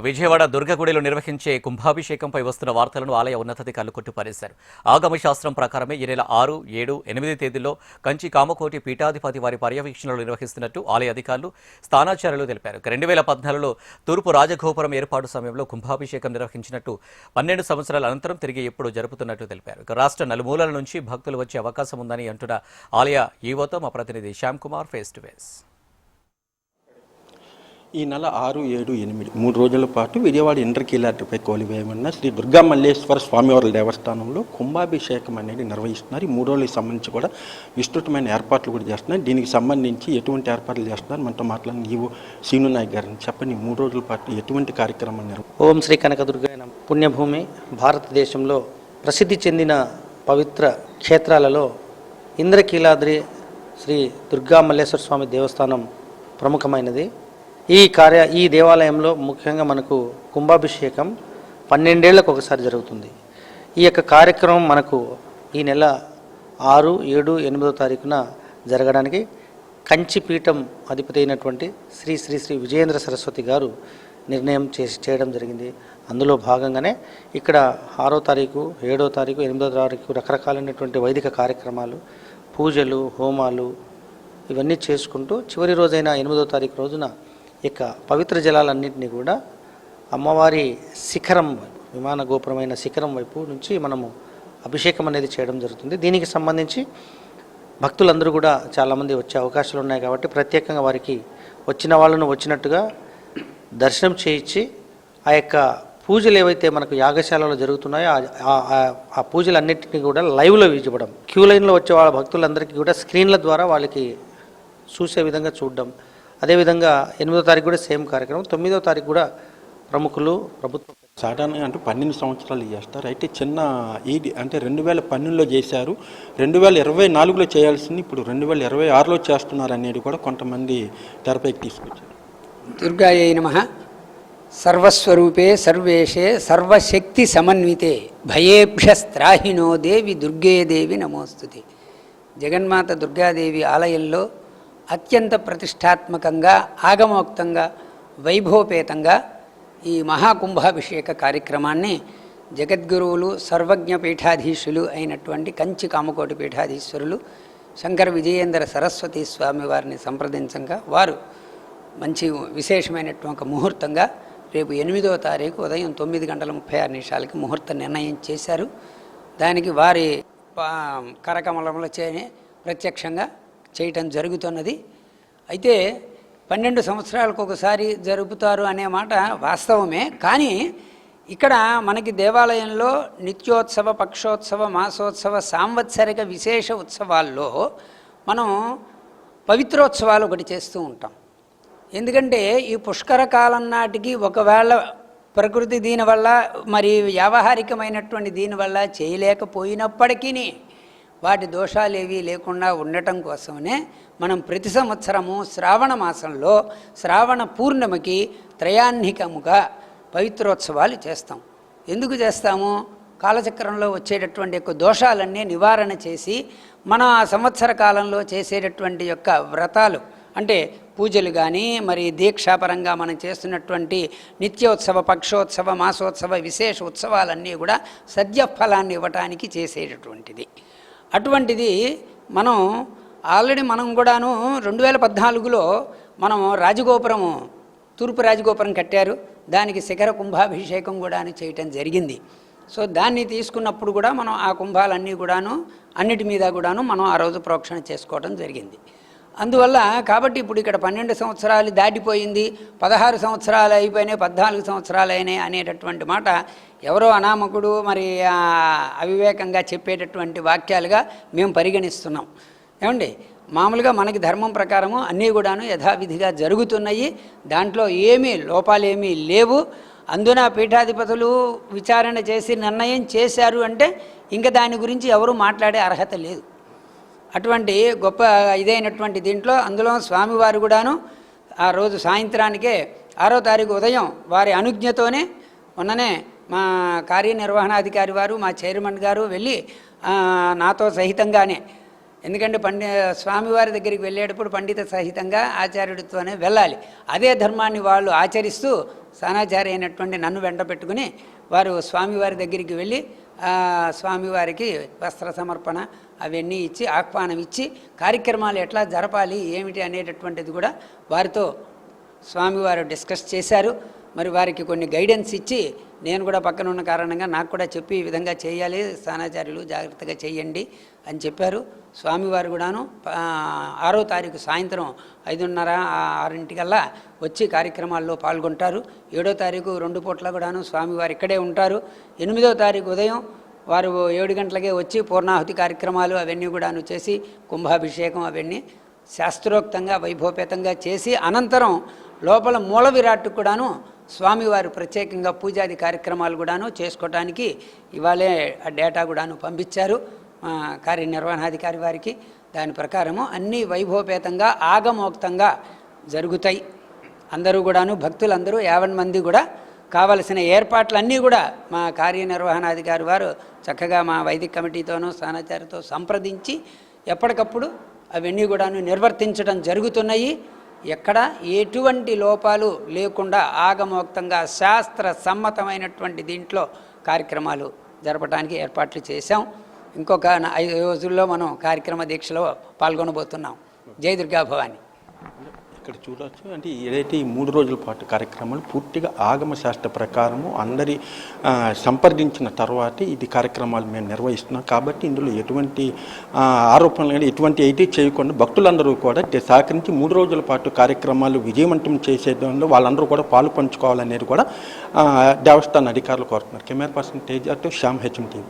విజయవాడ దుర్గగుడిలో నిర్వహించే కుంభాభిషేకంపై వస్తున్న వార్తలను ఆలయ ఉన్నతాధికారులు కొట్టిపారేశారు. ఆగమ శాస్త్రం ప్రకారమే ఈ నెల 6, 7, 8 తేదీల్లో కంచి కామకోటి పీఠాధిపతి వారి పర్యవేక్షణలో నిర్వహిస్తున్నట్టు ఆలయ అధికారులు, స్థానాచార్యులు తెలిపారు. 2014లో తూర్పు రాజగోపురం ఏర్పాటు సమయంలో కుంభాభిషేకం నిర్వహించినట్టు 12 సంవత్సరాల అనంతరం తిరిగి ఎప్పుడు జరుపుతున్నట్టు తెలిపారు. రాష్ట్ర నలుమూలల నుంచి భక్తులు వచ్చే అవకాశం ఉందని అంటున్న ఆలయ ఈవోతో మా ప్రతినిధి Shyam Kumar face to face. ఈ నెల 6, 7, 8 3 రోజుల పాటు విజయవాడ ఇంద్రకీలాద్రిపై కొలువైన శ్రీ దుర్గా మల్లేశ్వర స్వామివారి దేవస్థానంలో కుంభాభిషేకం అనేది నిర్వహిస్తున్నారు. ఈ 3 రోజులకు సంబంధించి కూడా విస్తృతమైన ఏర్పాట్లు కూడా చేస్తున్నారు. దీనికి సంబంధించి ఎటువంటి ఏర్పాట్లు చేస్తున్నారు మనతో మాట్లాడిన ఈవో సీను నాయక్ గారిని చెప్పండి. 3 రోజుల పాటు ఎటువంటి కార్యక్రమం ఓం శ్రీ కనకదుర్గా పుణ్యభూమి భారతదేశంలో ప్రసిద్ధి చెందిన పవిత్ర క్షేత్రాలలో ఇంద్రకీలాద్రి శ్రీ దుర్గా మల్లేశ్వర స్వామి దేవస్థానం ప్రముఖమైనది. ఈ దేవాలయంలో ముఖ్యంగా మనకు కుంభాభిషేకం 12 ఏళ్లకు ఒకసారి జరుగుతుంది. ఈ యొక్క కార్యక్రమం మనకు ఈ నెల 6, 7, 8వ తారీఖున జరగడానికి కంచి పీఠం అధిపతి అయినటువంటి శ్రీ శ్రీ శ్రీ విజయేంద్ర సరస్వతి గారు నిర్ణయం చేయడం జరిగింది. అందులో భాగంగానే ఇక్కడ 6వ తారీఖు, 7వ తారీఖు, 8వ తారీఖు రకరకాలైనటువంటి వైదిక కార్యక్రమాలు, పూజలు, హోమాలు ఇవన్నీ చేసుకుంటూ చివరి రోజైన 8వ తారీఖు రోజున ఇక పవిత్ర జలాలన్నింటినీ కూడా అమ్మవారి శిఖరం వైపు, విమాన గోపురమైన శిఖరం వైపు నుంచి మనము అభిషేకం అనేది చేయడం జరుగుతుంది. దీనికి సంబంధించి భక్తులందరూ కూడా చాలామంది వచ్చే అవకాశాలు ఉన్నాయి కాబట్టి ప్రత్యేకంగా వారికి వచ్చిన వాళ్ళను వచ్చినట్టుగా దర్శనం చేయించి ఆ యొక్క పూజలు ఏవైతే మనకు యాగశాలలో జరుగుతున్నాయో ఆ పూజలన్నింటినీ కూడా లైవ్లో ఇవ్వడం, క్యూ లైన్లో వచ్చే వాళ్ళ భక్తులందరికీ కూడా స్క్రీన్ల ద్వారా వాళ్ళకి చూసే విధంగా చూడడం. అదేవిధంగా 8వ తారీఖు కూడా సేమ్ కార్యక్రమం, 9వ తారీఖు కూడా ప్రముఖులు, ప్రభుత్వం సాధారణంగా అంటే 12 సంవత్సరాలు చేస్తారు. అయితే చిన్న ఇది అంటే 2012లో చేశారు, 2024లో చేయాల్సింది ఇప్పుడు 2026లో చేస్తున్నారు అనేది కూడా కొంతమంది తెరపైకి తీసుకొచ్చారు. దుర్గాయై నమః. సర్వస్వరూపే సర్వేషే సర్వశక్తి సమన్వితే భయేభ్యస్త్రాహినో దేవి దుర్గే దేవి నమోస్తుతే. జగన్మాత దుర్గాదేవి ఆలయంలో అత్యంత ప్రతిష్టాత్మకంగా, ఆగమోక్తంగా, వైభవపేతంగా ఈ మహాకుంభాభిషేక కార్యక్రమాన్ని జగద్గురువులు, సర్వజ్ఞ పీఠాధీశులు అయినటువంటి కంచి కామకోటి పీఠాధీశ్వరులు శంకర విజయేంద్ర సరస్వతి స్వామి వారిని సంప్రదించగా వారు మంచి విశేషమైనటువంటి ముహూర్తంగా రేపు 8వ తారీఖు ఉదయం 9:36 ముహూర్త నిర్ణయం చేశారు. దానికి వారి కరకమలంలో ప్రత్యక్షంగా చేయటం జరుగుతున్నది. అయితే 12 సంవత్సరాలకు ఒకసారి జరుపుతారు అనే మాట వాస్తవమే. కానీ ఇక్కడ మనకి దేవాలయంలో నిత్యోత్సవ, పక్షోత్సవ, మాసోత్సవ, సాంవత్సరిక విశేష ఉత్సవాల్లో మనం పవిత్రోత్సవాలు ఒకటి చేస్తూ ఉంటాం. ఎందుకంటే ఈ పుష్కర కాలం నాటికి ఒకవేళ ప్రకృతి దీనివల్ల మరి వ్యావహారికమైనటువంటి దీనివల్ల చేయలేకపోయినప్పటికీ వాటి దోషాలు ఏవీ లేకుండా ఉండటం కోసమనే మనం ప్రతి సంవత్సరము శ్రావణ మాసంలో శ్రావణ పూర్ణిమకి త్రయాహ్నికముగా పవిత్రోత్సవాలు చేస్తాం. ఎందుకు చేస్తాము? కాలచక్రంలో వచ్చేటటువంటి యొక్క దోషాలన్నీ నివారణ చేసి మన ఆ సంవత్సర కాలంలో చేసేటటువంటి యొక్క వ్రతాలు అంటే పూజలు కానీ మరి దీక్షాపరంగా మనం చేస్తున్నటువంటి నిత్యోత్సవ, పక్షోత్సవ, మాసోత్సవ, విశేష ఉత్సవాలన్నీ కూడా సద్యఫలాన్ని ఇవ్వటానికి చేసేటటువంటిది. అటువంటిది మనం ఆల్రెడీ మనం కూడాను 2014లో మనం రాజగోపురము, తూర్పు రాజగోపురం కట్టారు. దానికి శిఖర కుంభాభిషేకం కూడా చేయటం జరిగింది. సో దాన్ని తీసుకున్నప్పుడు కూడా మనం ఆ కుంభాలన్నీ కూడాను అన్నిటి మీద కూడాను మనం ఆ రోజు ప్రోక్షణ చేసుకోవడం జరిగింది. అందువల్ల కాబట్టి ఇప్పుడు ఇక్కడ 12 సంవత్సరాలు దాటిపోయింది, 16 సంవత్సరాలు అయిపోయినాయి, 14 సంవత్సరాలు అయినాయి అనేటటువంటి మాట ఎవరో అనామకుడు మరి అవివేకంగా చెప్పేటటువంటి వాక్యాలుగా మేము పరిగణిస్తున్నాం. ఏమండి, మామూలుగా మనకి ధర్మం ప్రకారము అన్నీ కూడాను యథావిధిగా జరుగుతున్నాయి. దాంట్లో ఏమీ లోపాలేమీ లేవు. అందున పీఠాధిపతులు విచారణ చేసి నిర్ణయం చేశారు అంటే ఇంకా దాని గురించి ఎవరు మాట్లాడే అర్హత లేదు. అటువంటి గొప్ప ఇదైనటువంటి దీంట్లో అందులో స్వామివారు కూడాను ఆ రోజు సాయంత్రానికే 6వ తారీఖు ఉదయం వారి అనుజ్ఞతోనే మొన్ననే మా కార్యనిర్వహణాధికారి వారు, మా చైర్మన్ గారు వెళ్ళి నాతో సహితంగానే, ఎందుకంటే స్వామివారి దగ్గరికి వెళ్ళేటప్పుడు పండిత సహితంగా ఆచార్యుడితోనే వెళ్ళాలి. అదే ధర్మాన్ని వాళ్ళు ఆచరిస్తూ సానాచారి అయినటువంటి నన్ను వెంట పెట్టుకుని వారు స్వామివారి దగ్గరికి వెళ్ళి స్వామివారికి వస్త్ర సమర్పణ అవన్నీ ఇచ్చి ఆహ్వానం ఇచ్చి కార్యక్రమాలు ఎట్లా జరపాలి ఏమిటి అనేటటువంటిది కూడా వారితో స్వామివారు డిస్కస్ చేశారు. మరి వారికి కొన్ని గైడెన్స్ ఇచ్చి నేను కూడా పక్కన ఉన్న కారణంగా నాకు కూడా చెప్పి ఈ విధంగా చేయాలి, స్థానాచార్యులు జాగ్రత్తగా చేయండి అని చెప్పారు. స్వామివారు కూడాను 6వ తారీఖు సాయంత్రం 5:30, 6 వచ్చి కార్యక్రమాల్లో పాల్గొంటారు. 7వ తారీఖు 2 పూట్ల కూడాను స్వామివారు ఇక్కడే ఉంటారు. 8వ తారీఖు ఉదయం వారు 7 గంటలకే వచ్చి పూర్ణాహుతి కార్యక్రమాలు అవన్నీ కూడాను చేసి కుంభాభిషేకం అవన్నీ శాస్త్రోక్తంగా వైభవపేతంగా చేసి అనంతరం లోపల మూల విరాట్కు కూడాను స్వామివారు ప్రత్యేకంగా పూజాది కార్యక్రమాలు కూడాను చేసుకోవటానికి ఇవాళే ఆ డేటా కూడాను పంపించారు కార్యనిర్వహణాధికారి వారికి. దాని ప్రకారము అన్నీ వైభవపేతంగా ఆగమోక్తంగా జరుగుతాయి. అందరూ కూడాను భక్తులందరూ 50 మంది కూడా కావలసిన ఏర్పాట్లన్నీ కూడా మా కార్యనిర్వహణాధికారి వారు చక్కగా మా వైదిక కమిటీతోనూ స్థానాచారితో సంప్రదించి ఎప్పటికప్పుడు అవన్నీ కూడాను నిర్వర్తించడం జరుగుతున్నాయి. ఎక్కడ ఎటువంటి లోపాలు లేకుండా ఆగమోక్తంగా శాస్త్ర సమ్మతమైనటువంటి దీంట్లో కార్యక్రమాలు జరపడానికి ఏర్పాట్లు చేశాం. ఇంకొక 5 రోజుల్లో మనం కార్యక్రమ దీక్షలో పాల్గొనబోతున్నాం. జై దుర్గా భవాని. ఇక్కడ చూడవచ్చు అంటే ఏదైతే ఈ 3 రోజుల పాటు కార్యక్రమాలు పూర్తిగా ఆగమ శాస్త్ర ప్రకారము అందరి సంప్రదించిన తర్వాతే ఇది కార్యక్రమాలు మేము నిర్వహిస్తున్నాం. కాబట్టి ఇందులో ఎటువంటి ఆరోపణలు కానీ ఎటువంటి అయితే చేయకుండా భక్తులందరూ కూడా సహకరించి 3 రోజుల పాటు కార్యక్రమాలు విజయవంతం చేసేదానిలో వాళ్ళందరూ కూడా పాలు పంచుకోవాలనేది కూడా దేవస్థాన అధికారులు కోరుతున్నారు. Camera person Teja to Shyam HM TV.